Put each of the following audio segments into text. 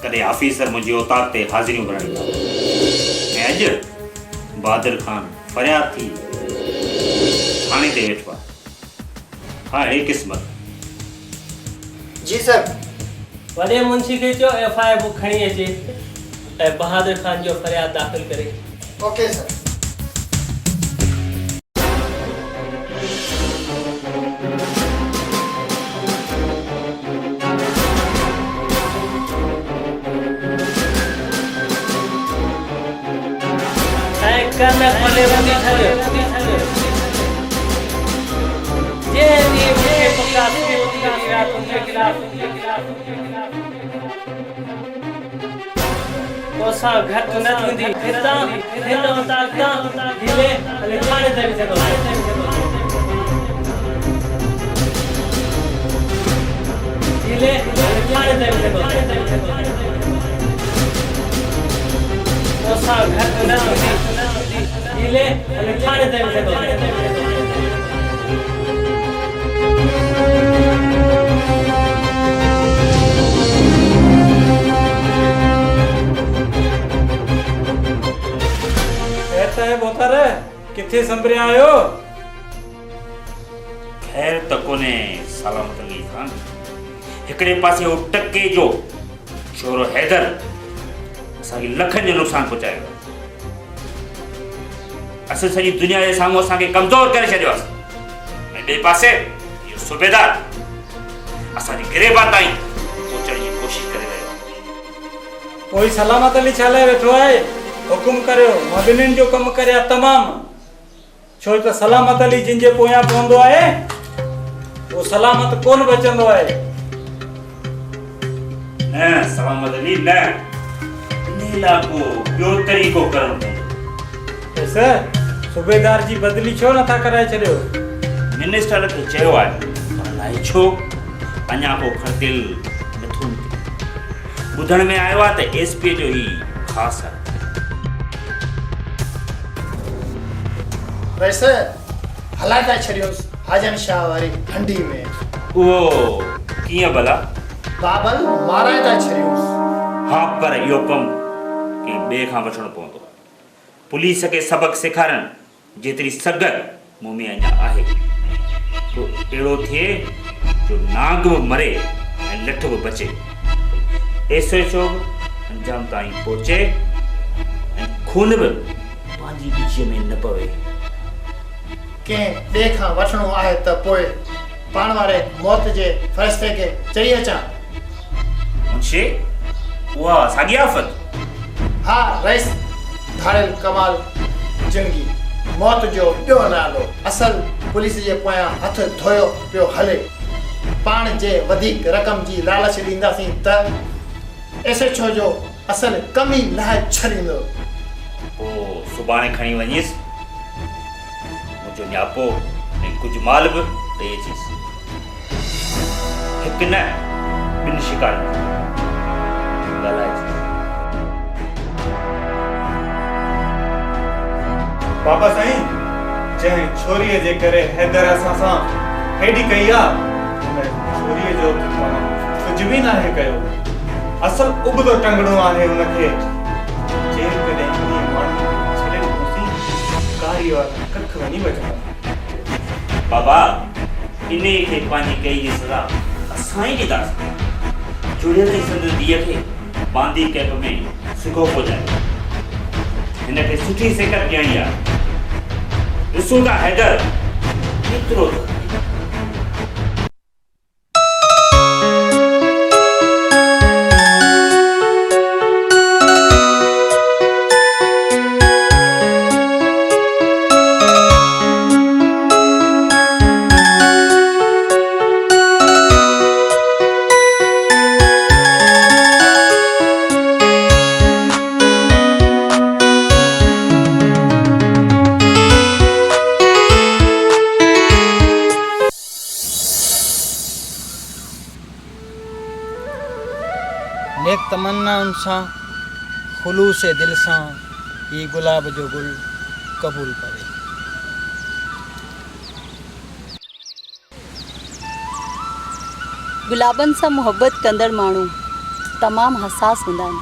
कॾहिं ऑफिसर मुंहिंजी औताक ते हाज़िरियूं भराईंदा ऐं अॼु बहादुर ख़ान फ़रियाद थी थाणे ते वेठो आहे। हा अहिड़ी क़िस्मत। जी सर। वॾे मुंशी खे चयो FIR बुक खणी अचे ऐं बहादुर ख़ान जो फ़रियाद दाख़िल करे। Okay sir. करना पड़े बंदी थले ये नी मुझे पक्का से रात उनके खिलाफ कोसा घट न थींदी हिता ताकता ढीले हले थाने ते सको ढीले हले थाने ते सको कोसा घट न थींदी ढीले हले थाने ते सको बोतारे किथे संभरे आयो? खैर त कोने सलामत अली खान। हिकड़े पासे हो टके जो छोरो हैदर असांखे लखनि जो नुक़सान पहुचायो। असां सॼी दुनिया जे साम्हूं असांखे कमज़ोर करे छॾियोसीं ऐं ॿिए पासे इहो सूबेदार असांजी गिरेबान ताईं पहुचण जी कोशिशि करे रहियो। कोई सलामत अली छा लाइ वेठो आहे? हुकुम करियो, मां ॿिन्हिनि जो कमु करिया तमामु। छो त सलामत अली जिन जे पोयां पवंदो आहे उहो सलामत कोन बचंदो आहे। न सलामत अली न, इन इलाइक़ो ॿियो तरीक़ो करणो पवंदो। सर सूबेदार जी बदली छो नथा कराए छॾियो? मिनिस्टर खे चयो आहे पर अलाए छो अञा को खर्तिल नथो निकिरे। ॿुधण में आयो आहे त SP जो ई ख़ासि आहे। वैसे हलाता छड़ियोस हाजन शाह वारी हंडी में। ओ कीअं भला? बाबल मारायता छड़ियोस। हाँ पर इहो कमु के ॿिए खां वठणो पवंदो। पुलिस खे सबक़ सेखारण जेतिरी सघ मूं में अञा आहे। तो अहिड़ो थिए जो नांग बि मरे ऐं लठ बि बचे। SHO बि अंजाम ताईं पहुचे ऐं खून बि पंहिंजी ॻिचीअ में न पवे। के ॿिए खां वठणो आहे त पोइ पाण वारे मौत जे फ़रिश्ते खे चई अचां। मुंशी उहा साॻी आफ़त? हा रईस धाड़ियल कमाल जिंदगी मौत जो ॿियो नालो। असल पुलिस जे पोयां हथ धोयो पियो हले। पाण जे वधीक रक़म जी लालच ॾींदासीं त SHO जो असल कम ई लाहे छॾींदो। पोइ सुभाणे खणी वञीस मुंहिंजो न्यापो ऐं कुझु माल बि ॾेई अचीस। हिकु न ॿिनि शिकार ॻाल्हाइसि। बाबा साईं जंहिं छोरीअ जे करे हैदर असां सां हेॾी कई आहे हुन छोरीअ जो कुझु बि नाहे कयो। असल उबतो टंगड़ो आहे हुनखे। जेल कॾहिं इन माण्हू छॾे ॾिनोसीं कारी वारा कख वञी बचंदा। बाबा इन खे पंहिंजी कई जी सज़ा असां ई ॾींदासीं। जुड़ियल संदसि धीअ खे बांदी कैप में सिखो पहुचायो। हिनखे सुठी सेकत ॾियणी आहे। ॾिसूं था हैदर केतिरो नेक तमन्नाउनि सां खुलूस दिल सां ही गुलाब जो गुल क़बूल करे। गुलाबनि सां मोहबत कंदड़ माण्हू तमामु हसास हूंदा आहिनि।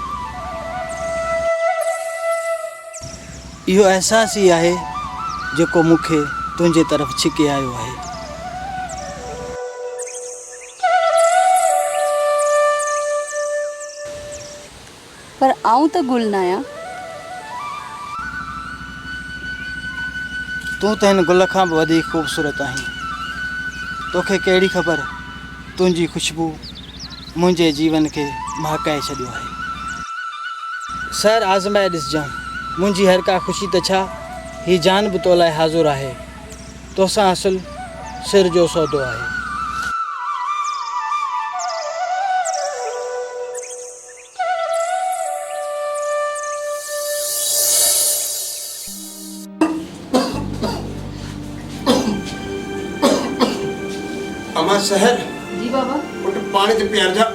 इहो अहसास ई आहे जेको मूंखे तुंहिंजे तरफ़ छिके आयो आहे। पर आऊं त गुल न आहियां। तूं त हिन गुल खां बि वधीक ख़ूबसूरत आहीं। तोखे कहिड़ी ख़बर तुंहिंजी ख़ुशबू मुंहिंजे जीवन खे महकाए छॾियो आहे। सर आज़माए ॾिसजांइ, मुंहिंजी हर का ख़ुशी त छा ही जान बि तो लाइ हाज़ुर आहे। तोसां असुल सिर जो सौदो आहे। अमा शहर जी बाबा। उठ पानी ते प्यार जा।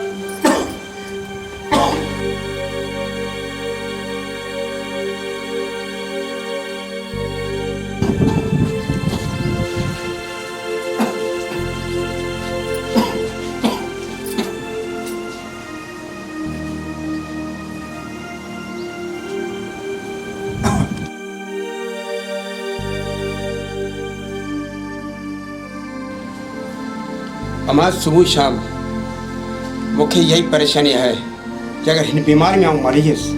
अमा सुबह शाम मूंखे यही परेशानी है कि अगर इन बीमारी में आऊं मरी वियुसि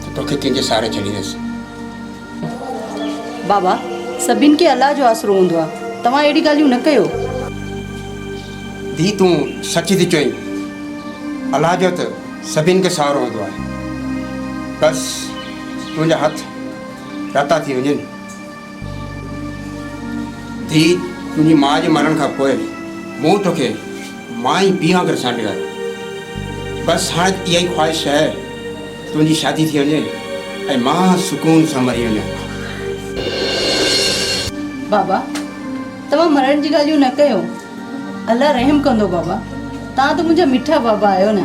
तो तोखे कंहिंजे सहारे छॾींदुसि। बाबा सभिनि खे अलाह जो आसरो हूंदो आहे, तव्हां अहिड़ी ॻाल्हियूं न कयो। धी तूं सच थी चईं, अलाह जो त सभिनि खे सहारो हूंदो आहे। बसि तुंहिंजा हथ रता थी वञनि। धी तुंहिंजी माउ जे मरण खां पोइ मूं तोखे मां ई पीउ करे सांडियो। बसि हाणे इहा ई ख़्वाहिश आहे तुंहिंजी शादी थी वञे ऐं मां सुकून सां मरी वञा। बाबा तव्हां मरण जी ॻाल्हियूं न कयो, अलाह रहम कंदो। बाबा तव्हां त मुंहिंजा मिठा बाबा आहियो न।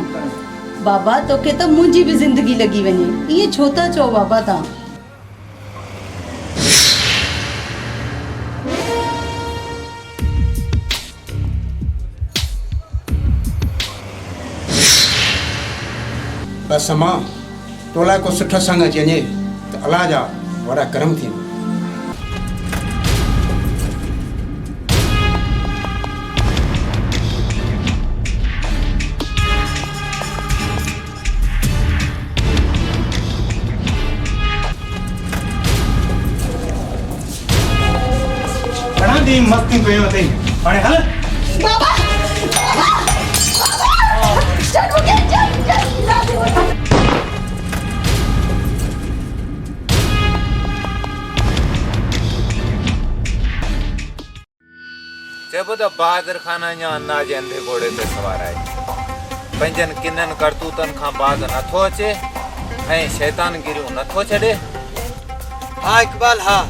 बाबा तोखे त मुंहिंजी बि ज़िंदगी लॻी वञे, ईअं छो था चओ बाबा तव्हां? बसि मां तो लाइ को सुठो संग अची वञे त अलाह जा वॾा करम थींदा। घणा ॾींहं मस्ती कयूं अथई, हाणे हल। चइबो त बहादुर खान अञा अन्ना जे अंधे घोड़े ते सवार आहे। पंहिंजनि किननि करतूतनि खां बाज़ नथो अचे ऐं शैतानगिरियूं नथो छॾे। हाँ इकबाल हाँ,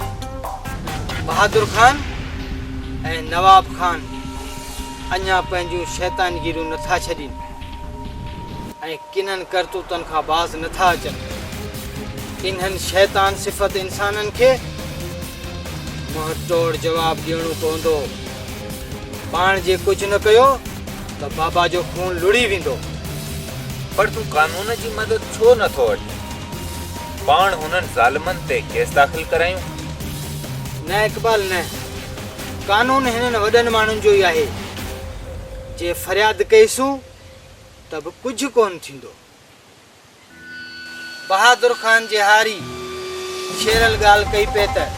बहादुर खान ऐं नवाब खान अञा पंहिंजूं शैतानगिरियूं नथा छॾीनि ऐं किननि करतूतनि खां बाज़ नथा अचनि। इन्हनि शैतान सिफ़त इंसाननि खे मुंहं तोड़ जवाब ॾियणो पवंदो। पाण जे कुझु न कयो त बाबा जो खून लुड़ी वेंदो। पर तूं कानून जी मदद छो नथो वठी? पाण हुननि ज़ालिमनि ते केस दाख़िल करायूं। न इकबाल न, कानून हिननि वॾनि माण्हुनि जो ई आहे। जे फरियाद कईसूं त बि कुझु कोन थींदो। बहादुर खान जे हारी शेरल ॻाल्हि कई पे त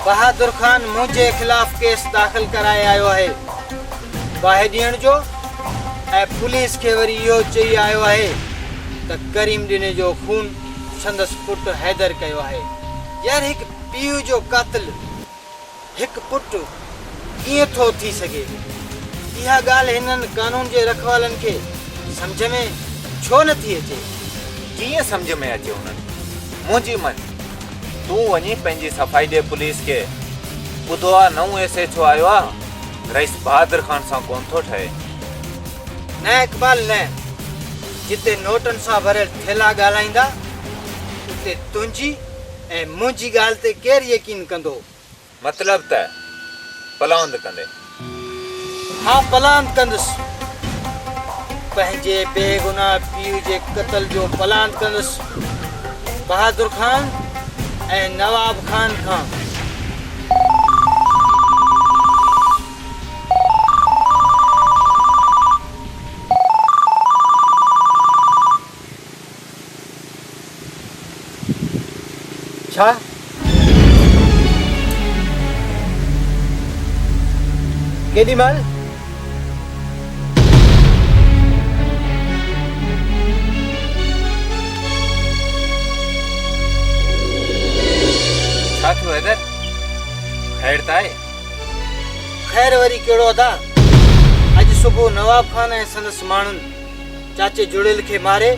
बहादुर खान मुंहिंजे ख़िलाफ़ केस दाख़िल कराए आयो आहे बाहि ॾियण जो, ऐं पुलिस खे वरी इहो चई आयो आहे त करीम ॾिने जो खून संदसि पुटु हैदर कयो आहे। यार हिकु पीउ जो क़ातिल हिकु पुटु कीअं थो थी सघे? इहा ॻाल्हि हिननि कानून जे रखवालनि खे सम्झ में छो नथी अचे? कीअं सम्झ में अचे उन्हनि? मुंहिंजी मन, तूं वञी पंहिंजी सफ़ाई ॾे पुलिस खे। ॿुधो आहे नओं SHO आयो आहे, रईस बहादुर खान सां कोन थो ठहे। न इकबाल न, जिते नोटनि सां भरियल थेला ॻाल्हाईंदा उते तुंहिंजी ऐं मुंहिंजी ॻाल्हि ते केरु यकीन कंदो? मतिलब त पलांद कंदे। हाँ पलांद कंदुसि, पंहिंजे बेगुनाह पीउ जे क़त्ल जो प्लान कंदुसि बहादुर खान ऐं नवाब खान खां। छा केॾी महिल छा थियो हैदर? खैर त आहे? ख़ैर वरी कहिड़ो था? अॼु सुबुह नवाब खान ऐं संदसि माण्हुनि चाचे जुड़ेल खे मारे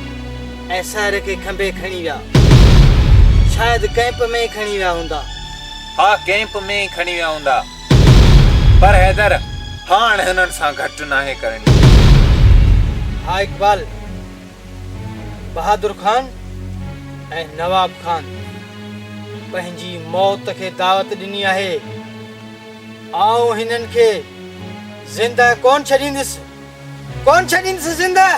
ऐं सहर खे खंभे खणी विया। शायदि कैंप में खणी विया हूंदा। हाँ, कैंप में ई खणी विया हूंदा, पर हैदर हाणे हुननि सां घटि नाहे करणी। हा इकबाल, बहादुर खान ऐं नवाब खान पंहिंजी मौत खे दावत ॾिनी आहे। आऊं हिननि खे ज़िंदा कोन छॾींदुसि ज़िंदा।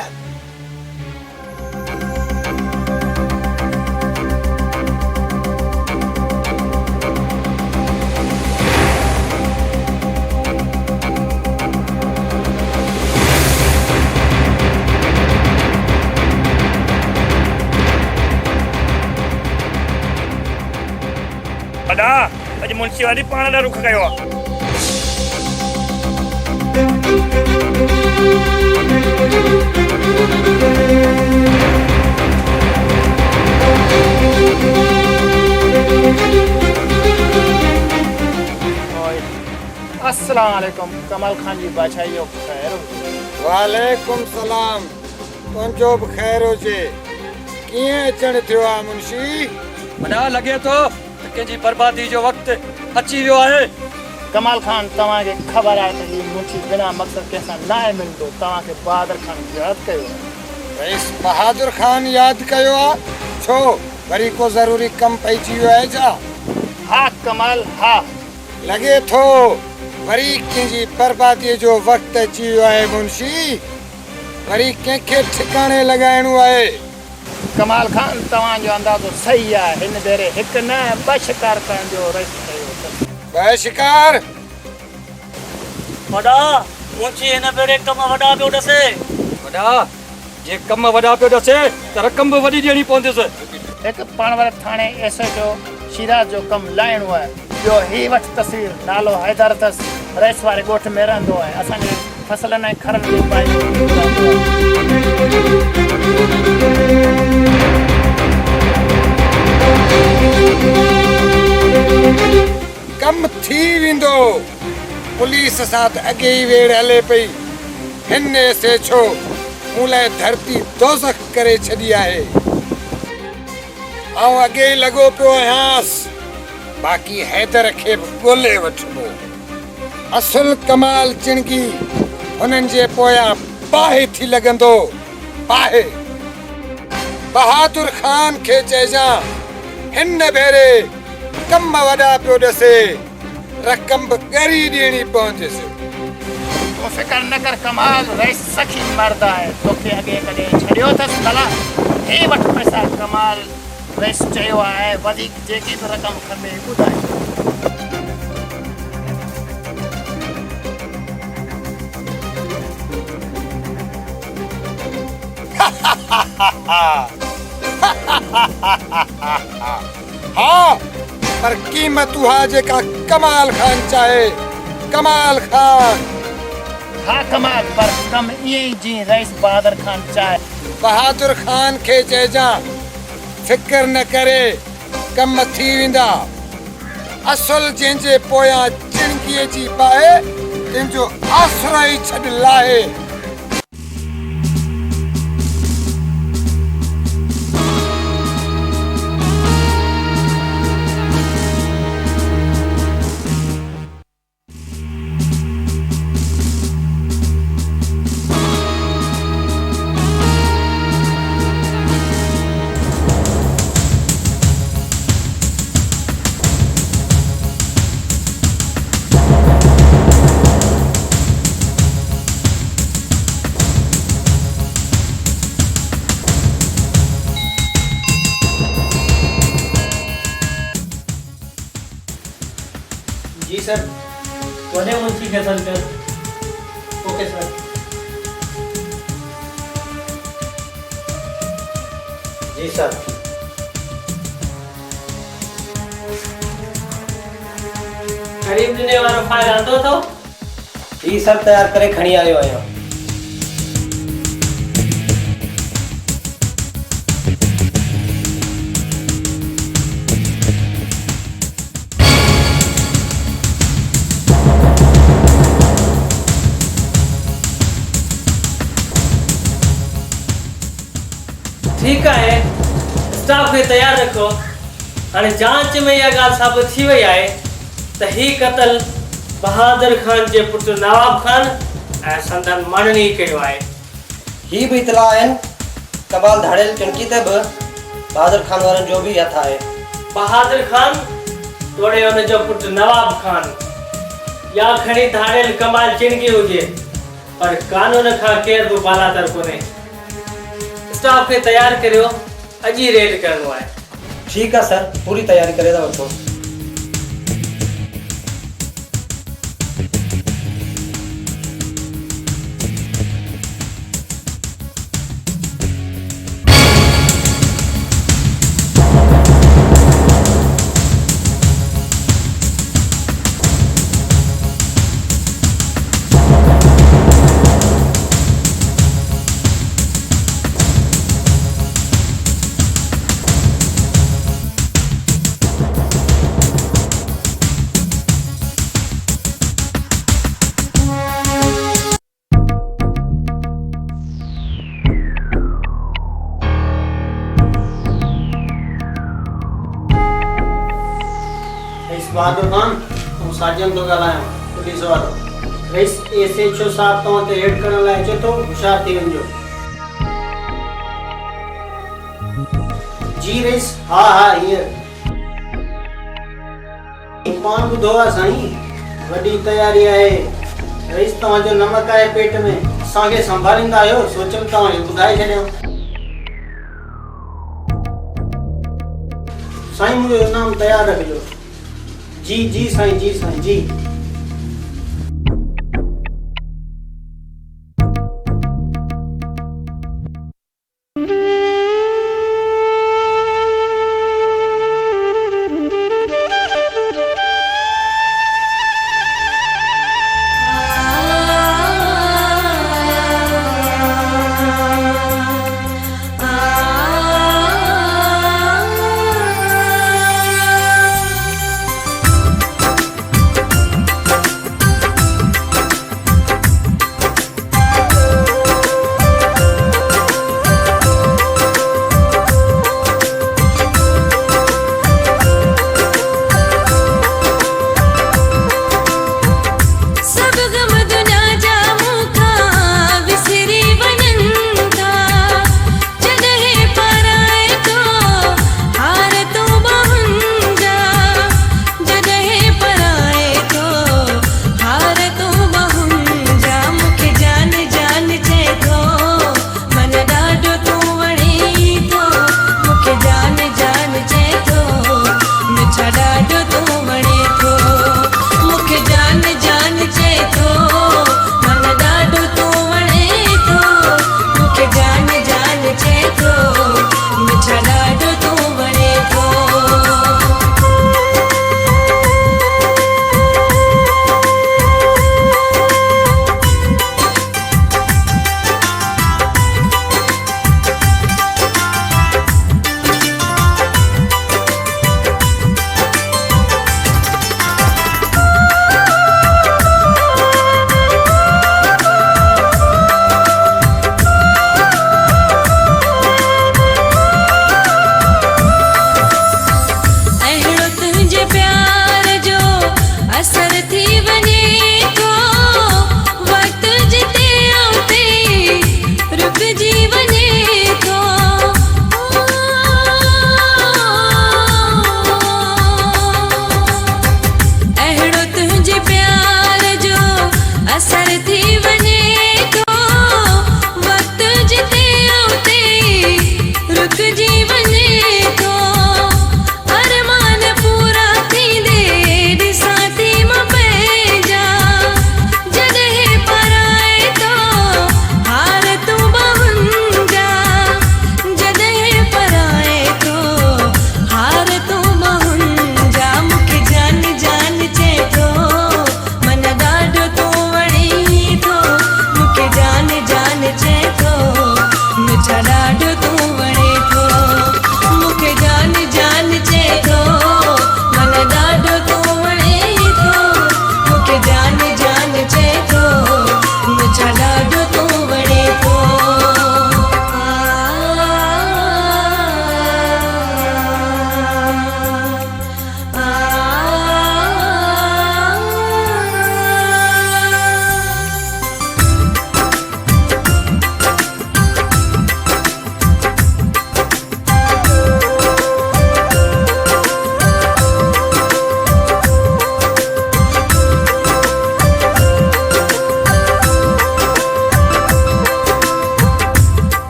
वॾा, अॼु मुंशी वारी पाण ॾाढो रुख कयो आहे। अस्सलाम वालेकुम। कमाल खान जी बादशाही जो ख़ैर हुजे। वालेकुम सलाम। तुंहिंजो बि ख़ैर हुजे। कीअं अचणु थियो आहे मुंशी? वॾा, लॻे थो त कंहिंजी बर्बादी जो वक़्तु अची वियो आहे। कमाल खान, तव्हांखे ख़बर आहे त हीउ मुंशी बिना मक़सद कंहिंसां न आहे मिलंदो। तव्हांखे बहादुर खान यादि कयो आहे। रईस बहादुर खान यादि कयो आहे? छो, वरी को ज़रूरी कमु पइजी वियो आहे छा? हा कमाल, हा। लॻे थो वरी कंहिंजी बर्बादीअ जो वक़्तु अची वियो आहे मुंशी। वरी कंहिंखे ठिकाणे लॻाइणो आहे। कमाल खान, तव्हांजो अंदाज़ो सही आहे। हिन भेरे हिकु न 2 शिकार करण जो रस कयो अथसि। 2 शिकार? वॾा, मुंशी हिन भेरे कम वॾा पियो ॾसे। वॾा, जे कम वॾा पियो ॾसे त रक़म बि वॾी ॾियणी पवंदसि। हिकु पाणवर थाणे एसओ जो शिराज जो कमु लाइणो आहे। ॿियो ही वटि तस्वीर नालो हैदर अथसि, रईस वारे ॻोठ में रहंदो आहे। असांजे फसलनि ऐं खरनि जो कमु थी वेंदो। पुलिस सां त अॻे ई वेड़ हले पई। हिन से छो मूं लाइ धरती दोज़ख करे छॾी आहे। ऐं अॻे ई लॻो पियो आहियांसि। बाक़ी हैदर खे बि ॻोल्हे वठिबो। असुल कमाल चिणगी हुननि जे पोयां बाहि थी लॻंदो। बाहि। बहादुर खान खे चइजां हिन भेरे कम वॾा पियो ॾसे, रक़म बि ॻरी ॾियणी पवंदसि। तूं फिकर न कर कमाल, रईस सखी मर्द आहे। तोखे अॻे कॾहिं छॾियो अथसि भला? हे वठि पैसा कमाल। रईस चयो आहे वधीक जेकी बि रक़म खपे ॿुधाए। हाँ, पर क़ीमत उहा जेका कमाल खान चाहे। कमाल खान। हाँ कमाल, पर कम ईअं ई जीअं रईस बहादुर खान चाहे। बहादुर खान खे चइजां फिकर न करे, कम थी वेंदा। असुल जंहिंजे पोयां चिणगीअ जी पाए, तंहिंजो आसरो ई छॾ लाहे। सर। वॾे मुंशी खे सॾु कर। Okay sir. जी सर। ग़रीब ॾिने वारो फाइल आंदो अथव? जी सर, तयार करे खणी आयो आहियां। ठीक है, स्टाफ खे तैयार रखो। हाणे जांच में इहा ॻाल्हि साबित थी वई आहे त ही क़त्ल बहादुर खान जे पुटु नवाब खान ऐं संदन मणनी कयो आहे। ही भी इतला आहिनि कमाल धाड़ेल चुनकी ते बि बहादुर खान वारनि जो बि हथ आहे। बहादुर खान तोड़े हुन जो पुटु नवाब खान या खणी धाड़ेल कमाल चिणगी हुजे, पर कानून खां केर बि बालातर कोन्हे। स्टाफ खे तैयार करियो, अॼु ई रेड करणो आहे। ठीक है सर, पूरी तैयारी करे था वठो। बहादुर खान, तुम साजन तो ॻाल्हायो पुलिस वारो। रईस SHO साहब तव्हां ते हेड करण लाइ अचे थो, होशियार थी वञिजो। जी रईस, हा हींअर पाण ॿुधो आहे साईं, वॾी तयारी आहे। रईस, तव्हांजो नमक आहे पेट में, असांखे संभालींदा आहियो, सोचियमि तव्हांखे ॿुधाए छॾियां। साईं, मुंहिंजो इनाम तयार रखिजो। जी जी साईं, जी साईं, जी।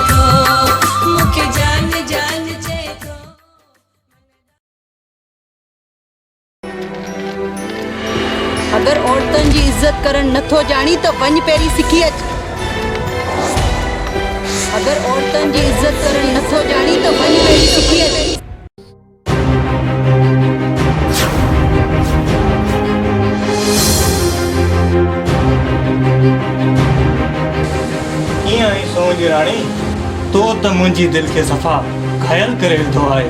थो मूंखे जान जान चए थो। अगरि औरतुनि जी इज़त करणु नथो ॼाणी त वञ पहिरीं सिखी अच। अगरि औरतुनि जी इज़त करणु नथो ॼाणी त वञ पहिरीं सिखी अच। कीअं आई सोन जी राणी, तो त मुंहिंजी दिलि खे सफ़ा घायल करे विधो आहे।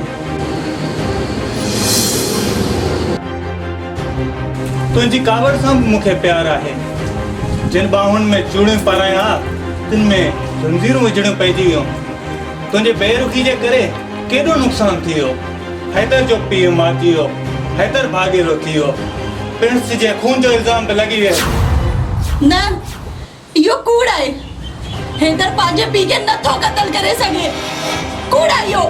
तुंहिंजी कावड़ सां बि मूंखे प्यार आहे। जिन बाहुनि में चूड़ियूं पारायां तिन में ज़ंजीरूं विझणियूं पइजी वियूं। तुंहिंजे बेरुखी जे करे केॾो नुक़सानु थी वियो। हैदर जो पीउ मारिजी वियो, हैदर भागेरो थी वियो, प्रिंस जे खून जो इल्ज़ाम बि लॻी वियो। न, इहो कूड़ आहे। हैदर पंहिंजे पीउ खे नथो क़त्ल करे सघे। कूड़ आहे इहो।